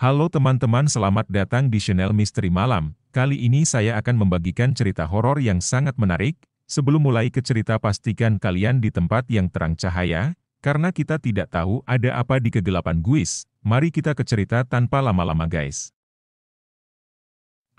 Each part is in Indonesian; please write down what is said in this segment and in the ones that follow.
Halo teman-teman, selamat datang di channel Misteri Malam. Kali ini saya akan membagikan cerita horor yang sangat menarik. Sebelum mulai ke cerita, pastikan kalian di tempat yang terang cahaya, karena kita tidak tahu ada apa di kegelapan guys. Mari kita ke cerita tanpa lama-lama guys.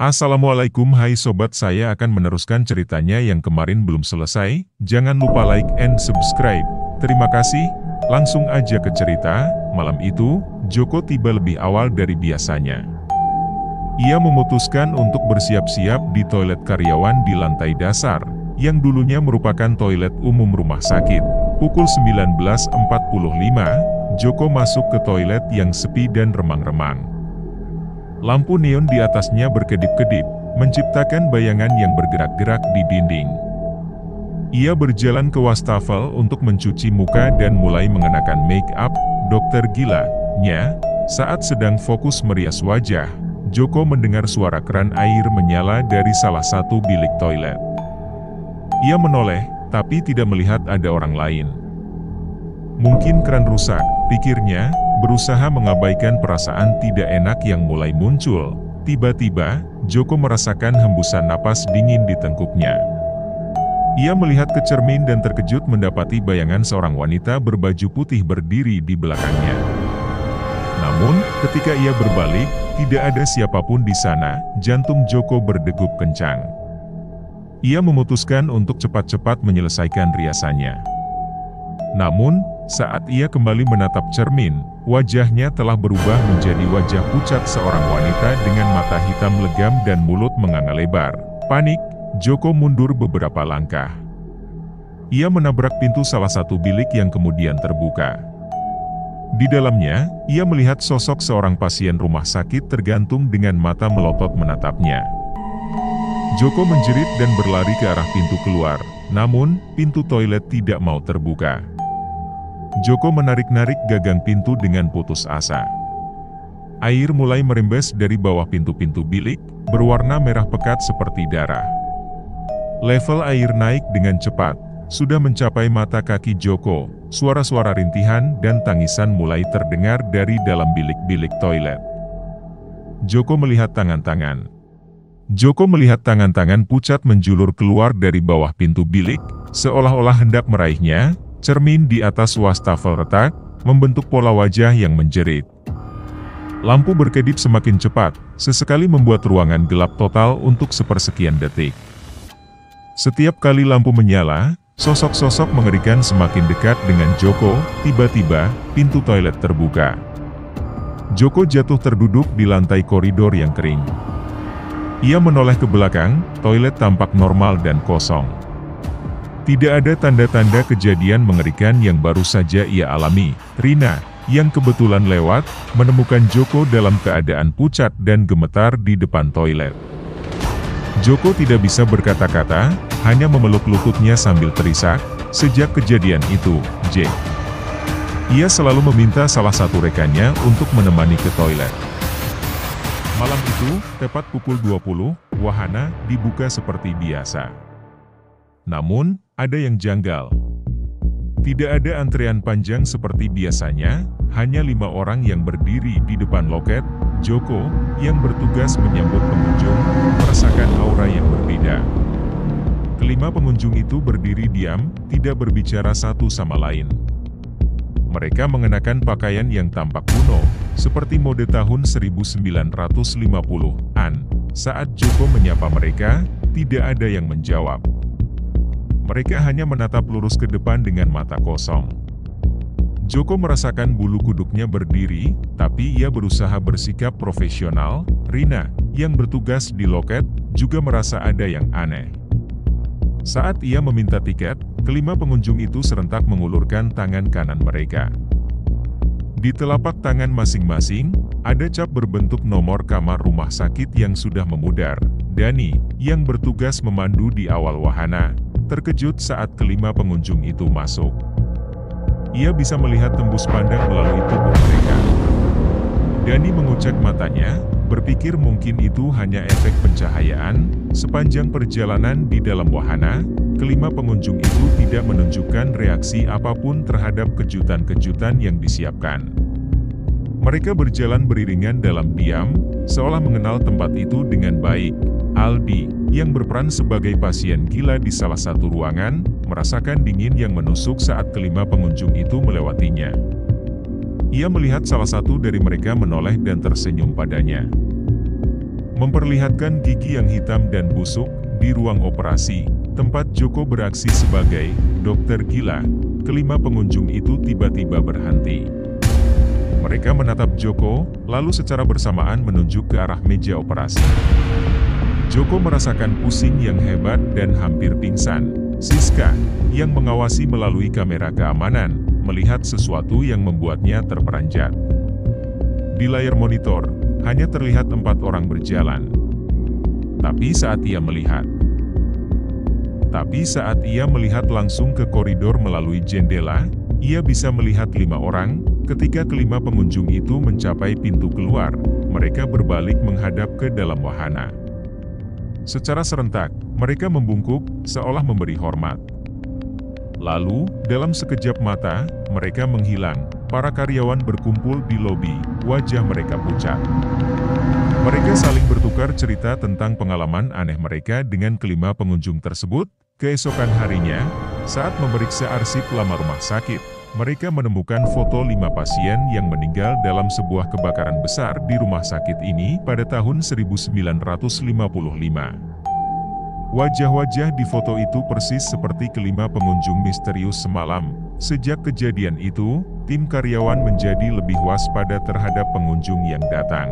Assalamualaikum, hai sobat, saya akan meneruskan ceritanya yang kemarin belum selesai. Jangan lupa like and subscribe. Terima kasih. Langsung aja ke cerita. Malam itu, Joko tiba lebih awal dari biasanya. Ia memutuskan untuk bersiap-siap di toilet karyawan di lantai dasar, yang dulunya merupakan toilet umum rumah sakit. Pukul 19.45, Joko masuk ke toilet yang sepi dan remang-remang. Lampu neon di atasnya berkedip-kedip, menciptakan bayangan yang bergerak-gerak di dinding. Ia berjalan ke wastafel untuk mencuci muka dan mulai mengenakan make up. Dokter gila-nya, saat sedang fokus merias wajah, Joko mendengar suara keran air menyala dari salah satu bilik toilet. Ia menoleh, tapi tidak melihat ada orang lain. Mungkin keran rusak, pikirnya, berusaha mengabaikan perasaan tidak enak yang mulai muncul. Tiba-tiba, Joko merasakan hembusan napas dingin di tengkuknya. Ia melihat ke cermin dan terkejut mendapati bayangan seorang wanita berbaju putih berdiri di belakangnya. Namun, ketika ia berbalik, tidak ada siapapun di sana. Jantung Joko berdegup kencang. Ia memutuskan untuk cepat-cepat menyelesaikan riasannya. Namun, saat ia kembali menatap cermin, wajahnya telah berubah menjadi wajah pucat seorang wanita dengan mata hitam legam dan mulut menganga lebar. Panik, Joko mundur beberapa langkah. Ia menabrak pintu salah satu bilik yang kemudian terbuka. Di dalamnya, ia melihat sosok seorang pasien rumah sakit tergantung dengan mata melotot menatapnya. Joko menjerit dan berlari ke arah pintu keluar, namun, pintu toilet tidak mau terbuka. Joko menarik-narik gagang pintu dengan putus asa. Air mulai merembes dari bawah pintu-pintu bilik, berwarna merah pekat seperti darah. Level air naik dengan cepat, sudah mencapai mata kaki Joko. Suara-suara rintihan dan tangisan mulai terdengar dari dalam bilik-bilik toilet. Joko melihat tangan-tangan pucat menjulur keluar dari bawah pintu bilik, seolah-olah hendak meraihnya. Cermin di atas wastafel retak, membentuk pola wajah yang menjerit. Lampu berkedip semakin cepat, sesekali membuat ruangan gelap total untuk sepersekian detik. Setiap kali lampu menyala, sosok-sosok mengerikan semakin dekat dengan Joko. Tiba-tiba, pintu toilet terbuka. Joko jatuh terduduk di lantai koridor yang kering. Ia menoleh ke belakang, toilet tampak normal dan kosong. Tidak ada tanda-tanda kejadian mengerikan yang baru saja ia alami. Rina, yang kebetulan lewat, menemukan Joko dalam keadaan pucat dan gemetar di depan toilet. Joko tidak bisa berkata-kata, hanya memeluk lututnya sambil terisak. Sejak kejadian itu, ia selalu meminta salah satu rekannya untuk menemani ke toilet. Malam itu, tepat pukul 20, wahana dibuka seperti biasa. Namun, ada yang janggal. Tidak ada antrean panjang seperti biasanya, hanya 5 orang yang berdiri di depan loket. Joko, yang bertugas menyambut pengunjung, merasakan aura yang berbeda. Kelima pengunjung itu berdiri diam, tidak berbicara satu sama lain. Mereka mengenakan pakaian yang tampak kuno, seperti mode tahun 1950-an. Saat Joko menyapa mereka, tidak ada yang menjawab. Mereka hanya menatap lurus ke depan dengan mata kosong. Joko merasakan bulu kuduknya berdiri, tapi ia berusaha bersikap profesional. Rina, yang bertugas di loket, juga merasa ada yang aneh. Saat ia meminta tiket, kelima pengunjung itu serentak mengulurkan tangan kanan mereka. Di telapak tangan masing-masing, ada cap berbentuk nomor kamar rumah sakit yang sudah memudar. Dani, yang bertugas memandu di awal wahana, terkejut saat kelima pengunjung itu masuk. Ia bisa melihat tembus pandang melalui tubuh mereka. Dani mengucek matanya, berpikir mungkin itu hanya efek pencahayaan. Sepanjang perjalanan di dalam wahana, kelima pengunjung itu tidak menunjukkan reaksi apapun terhadap kejutan-kejutan yang disiapkan. Mereka berjalan beriringan dalam diam, seolah mengenal tempat itu dengan baik. Aldi, yang berperan sebagai pasien gila di salah satu ruangan, merasakan dingin yang menusuk saat kelima pengunjung itu melewatinya. Ia melihat salah satu dari mereka menoleh dan tersenyum padanya. Memperlihatkan gigi yang hitam dan busuk, di ruang operasi, tempat Joko beraksi sebagai dokter gila, kelima pengunjung itu tiba-tiba berhenti. Mereka menatap Joko, lalu secara bersamaan menunjuk ke arah meja operasi. Joko merasakan pusing yang hebat dan hampir pingsan. Siska, yang mengawasi melalui kamera keamanan, melihat sesuatu yang membuatnya terperanjat. Di layar monitor, hanya terlihat 4 orang berjalan. Tapi saat ia melihat langsung ke koridor melalui jendela, ia bisa melihat 5 orang. Ketika kelima pengunjung itu mencapai pintu keluar, mereka berbalik menghadap ke dalam wahana. Secara serentak, mereka membungkuk, seolah memberi hormat. Lalu, dalam sekejap mata, mereka menghilang. Para karyawan berkumpul di lobi, wajah mereka pucat. Mereka saling bertukar cerita tentang pengalaman aneh mereka dengan kelima pengunjung tersebut. Keesokan harinya, saat memeriksa arsip lama rumah sakit, mereka menemukan foto 5 pasien yang meninggal dalam sebuah kebakaran besar di rumah sakit ini pada tahun 1955. Wajah-wajah di foto itu persis seperti kelima pengunjung misterius semalam. Sejak kejadian itu, tim karyawan menjadi lebih waspada terhadap pengunjung yang datang.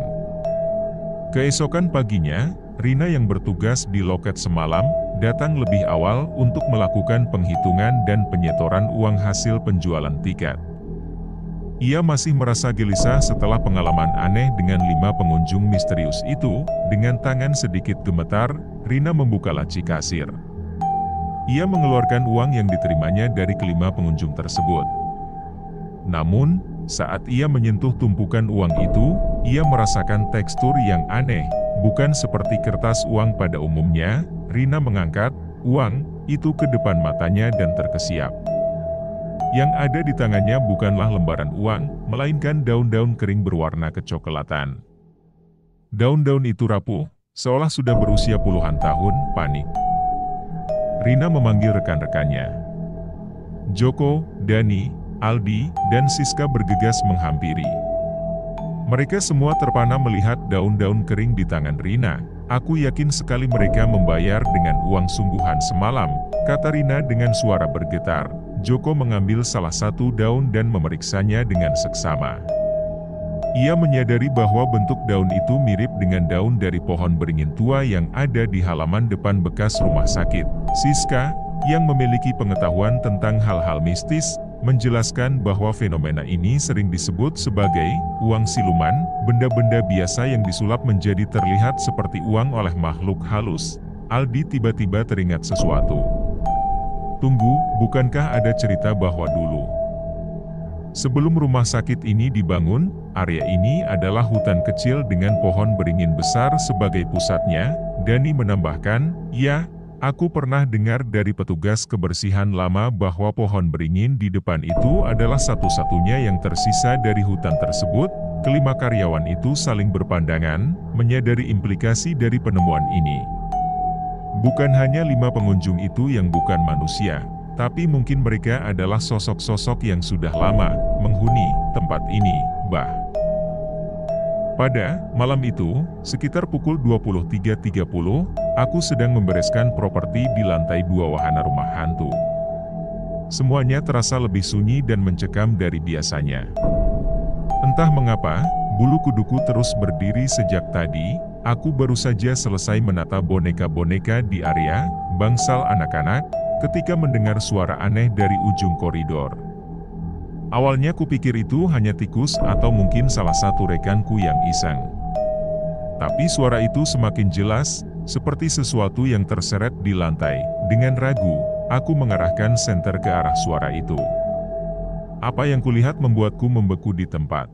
Keesokan paginya, Rina yang bertugas di loket semalam, datang lebih awal untuk melakukan penghitungan dan penyetoran uang hasil penjualan tiket. Ia masih merasa gelisah setelah pengalaman aneh dengan 5 pengunjung misterius itu. Dengan tangan sedikit gemetar, Rina membuka laci kasir. Ia mengeluarkan uang yang diterimanya dari kelima pengunjung tersebut. Namun, saat ia menyentuh tumpukan uang itu, ia merasakan tekstur yang aneh, bukan seperti kertas uang pada umumnya. Rina mengangkat uang itu ke depan matanya dan terkesiap. Yang ada di tangannya bukanlah lembaran uang, melainkan daun-daun kering berwarna kecoklatan. Daun-daun itu rapuh, seolah sudah berusia puluhan tahun. Panik. Rina memanggil rekan-rekannya. Joko, Dani, Aldi, dan Siska bergegas menghampiri. Mereka semua terpana melihat daun-daun kering di tangan Rina. Aku yakin sekali mereka membayar dengan uang sungguhan semalam, kata Rina dengan suara bergetar. Joko mengambil salah satu daun dan memeriksanya dengan seksama. Ia menyadari bahwa bentuk daun itu mirip dengan daun dari pohon beringin tua yang ada di halaman depan bekas rumah sakit. Siska, yang memiliki pengetahuan tentang hal-hal mistis, menjelaskan bahwa fenomena ini sering disebut sebagai uang siluman, benda-benda biasa yang disulap menjadi terlihat seperti uang oleh makhluk halus. Aldi tiba-tiba teringat sesuatu. Tunggu, bukankah ada cerita bahwa dulu sebelum rumah sakit ini dibangun, area ini adalah hutan kecil dengan pohon beringin besar sebagai pusatnya? Dani menambahkan, ya. Aku pernah dengar dari petugas kebersihan lama bahwa pohon beringin di depan itu adalah satu-satunya yang tersisa dari hutan tersebut. Kelima karyawan itu saling berpandangan, menyadari implikasi dari penemuan ini. Bukan hanya 5 pengunjung itu yang bukan manusia, tapi mungkin mereka adalah sosok-sosok yang sudah lama menghuni tempat ini, Bah. Pada malam itu, sekitar pukul 23.30, aku sedang membereskan properti di lantai 2 wahana rumah hantu. Semuanya terasa lebih sunyi dan mencekam dari biasanya. Entah mengapa, bulu kuduku terus berdiri sejak tadi. Aku baru saja selesai menata boneka-boneka di area bangsal anak-anak, ketika mendengar suara aneh dari ujung koridor. Awalnya kupikir itu hanya tikus atau mungkin salah satu rekanku yang iseng. Tapi suara itu semakin jelas, seperti sesuatu yang terseret di lantai. Dengan ragu, aku mengarahkan senter ke arah suara itu. Apa yang kulihat membuatku membeku di tempat.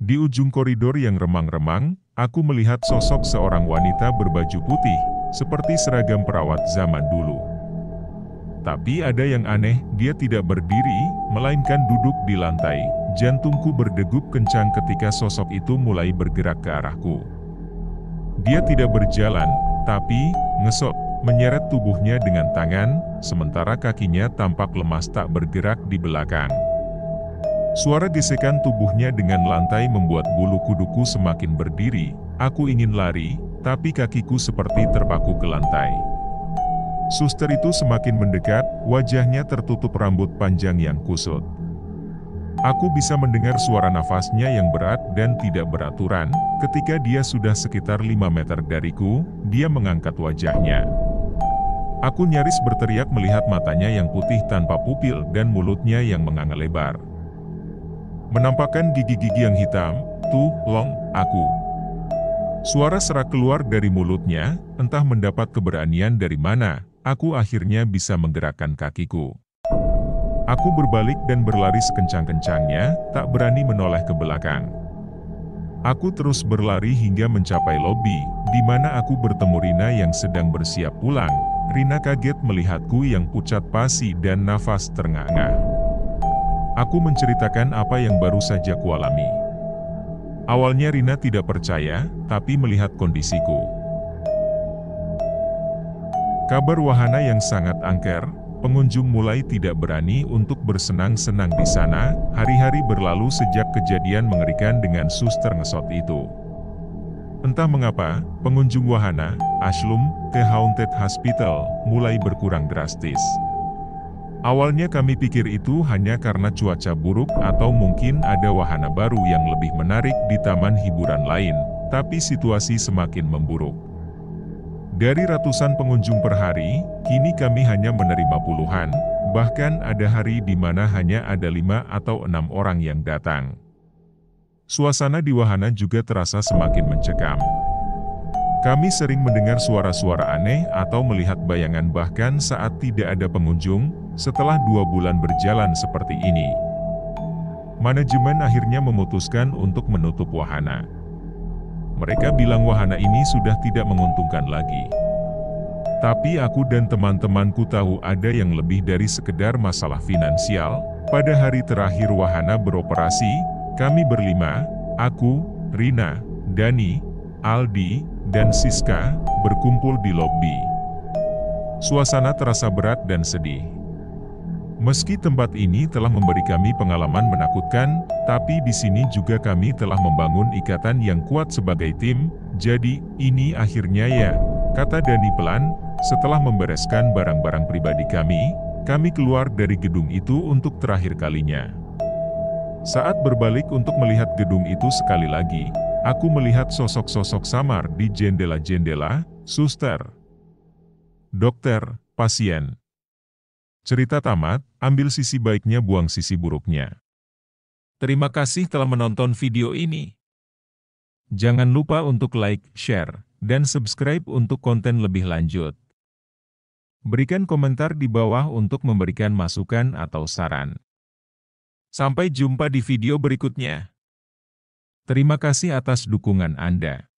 Di ujung koridor yang remang-remang, aku melihat sosok seorang wanita berbaju putih, seperti seragam perawat zaman dulu. Tapi ada yang aneh, dia tidak berdiri, melainkan duduk di lantai. Jantungku berdegup kencang ketika sosok itu mulai bergerak ke arahku. Dia tidak berjalan, tapi ngesot, menyeret tubuhnya dengan tangan, sementara kakinya tampak lemas tak bergerak di belakang. Suara gesekan tubuhnya dengan lantai membuat bulu kuduku semakin berdiri. Aku ingin lari, tapi kakiku seperti terpaku ke lantai. Suster itu semakin mendekat, wajahnya tertutup rambut panjang yang kusut. Aku bisa mendengar suara nafasnya yang berat dan tidak beraturan. Ketika dia sudah sekitar 5 meter dariku, dia mengangkat wajahnya. Aku nyaris berteriak melihat matanya yang putih tanpa pupil dan mulutnya yang menganga lebar. Menampakkan gigi-gigi yang hitam, "Tolong, aku." Suara serak keluar dari mulutnya, entah mendapat keberanian dari mana, aku akhirnya bisa menggerakkan kakiku. Aku berbalik dan berlari sekencang-kencangnya, tak berani menoleh ke belakang. Aku terus berlari hingga mencapai lobi, di mana aku bertemu Rina yang sedang bersiap pulang. Rina kaget melihatku yang pucat pasi dan nafas terengah-engah. Aku menceritakan apa yang baru saja kualami. Awalnya Rina tidak percaya, tapi melihat kondisiku. Kabar wahana yang sangat angker, pengunjung mulai tidak berani untuk bersenang-senang di sana. Hari-hari berlalu sejak kejadian mengerikan dengan suster ngesot itu. Entah mengapa, pengunjung wahana, Asylum The Haunted Hospital, mulai berkurang drastis. Awalnya kami pikir itu hanya karena cuaca buruk atau mungkin ada wahana baru yang lebih menarik di taman hiburan lain, tapi situasi semakin memburuk. Dari ratusan pengunjung per hari, kini kami hanya menerima puluhan, bahkan ada hari di mana hanya ada 5 atau 6 orang yang datang. Suasana di wahana juga terasa semakin mencekam. Kami sering mendengar suara-suara aneh atau melihat bayangan bahkan saat tidak ada pengunjung. Setelah 2 bulan berjalan seperti ini, manajemen akhirnya memutuskan untuk menutup wahana. Mereka bilang wahana ini sudah tidak menguntungkan lagi. Tapi aku dan teman-temanku tahu ada yang lebih dari sekedar masalah finansial. Pada hari terakhir wahana beroperasi, kami berlima, aku, Rina, Dani, Aldi, dan Siska, berkumpul di lobi. Suasana terasa berat dan sedih. Meski tempat ini telah memberi kami pengalaman menakutkan, tapi di sini juga kami telah membangun ikatan yang kuat sebagai tim. Jadi, ini akhirnya ya, kata Dani pelan. Setelah membereskan barang-barang pribadi kami keluar dari gedung itu untuk terakhir kalinya. Saat berbalik untuk melihat gedung itu sekali lagi, aku melihat sosok-sosok samar di jendela-jendela, suster, dokter, pasien. Cerita tamat, ambil sisi baiknya, buang sisi buruknya. Terima kasih telah menonton video ini. Jangan lupa untuk like, share, dan subscribe untuk konten lebih lanjut. Berikan komentar di bawah untuk memberikan masukan atau saran. Sampai jumpa di video berikutnya. Terima kasih atas dukungan Anda.